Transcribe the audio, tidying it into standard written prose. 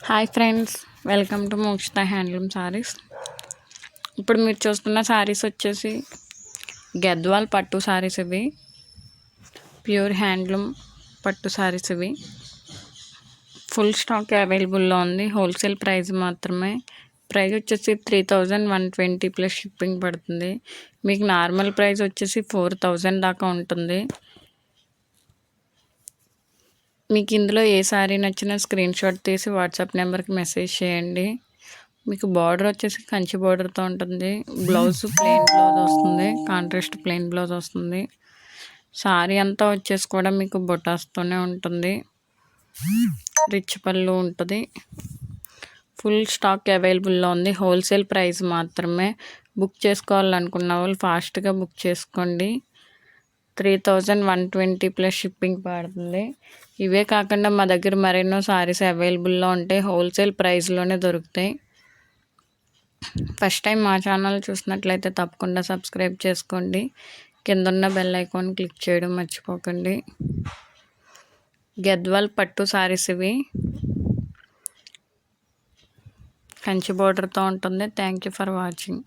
Hi friends, welcome to Mokshita handloom saris. ఇప్పుడు మీరు చూస్తున్న సారీస్ వచ్చేసి గద్వాల్ పట్టు సారీస్. ఇవి ప్యూర్ హ్యాండ్లూమ్ పట్టు సారీస్. ఇవి ఫుల్ స్టాక్ అవైలబుల్లో ఉంది. హోల్సేల్ ప్రైస్ మాత్రమే. ప్రైస్ వచ్చేసి 3120 ప్లస్ షిప్పింగ్ పడుతుంది. మీకు నార్మల్ ప్రైస్ వచ్చేసి 4000 దాకా ఉంటుంది. మీకు ఇందులో ఏ సారీ నచ్చినా స్క్రీన్ షాట్ తీసి వాట్సాప్ నెంబర్కి మెసేజ్ చేయండి. మీకు బార్డర్ వచ్చేసి కంచి బార్డర్తో ఉంటుంది. బ్లౌజ్ ప్లెయిన్ బ్లౌజ్ వస్తుంది, కాంట్రాస్ట్ ప్లెయిన్ బ్లౌజ్ వస్తుంది. సారీ అంతా వచ్చేసి కూడా మీకు బొటాస్తోనే ఉంటుంది. రిచ్ పళ్ళు ఉంటుంది. ఫుల్ స్టాక్ అవైలబుల్లో ఉంది. హోల్సేల్ ప్రైస్ మాత్రమే. బుక్ చేసుకోవాలనుకున్న వాళ్ళు ఫాస్ట్గా బుక్ చేసుకోండి. 3120 ప్లస్ షిప్పింగ్ పడుతుంది. ఇవే కాకుండా మా దగ్గర మరెన్నో సారీస్ అవైలబుల్లో ఉంటాయి. హోల్సేల్ ప్రైస్లోనే దొరుకుతాయి. ఫస్ట్ టైం మా ఛానల్ చూసినట్లయితే తప్పకుండా సబ్స్క్రైబ్ చేసుకోండి. కిందున్న బెల్ ఐకాన్ క్లిక్ చేయడం మర్చిపోకండి. గద్వాల్ పట్టు సారీస్. ఇవి కంచి బోర్డర్తో ఉంటుంది. Thank you for watching.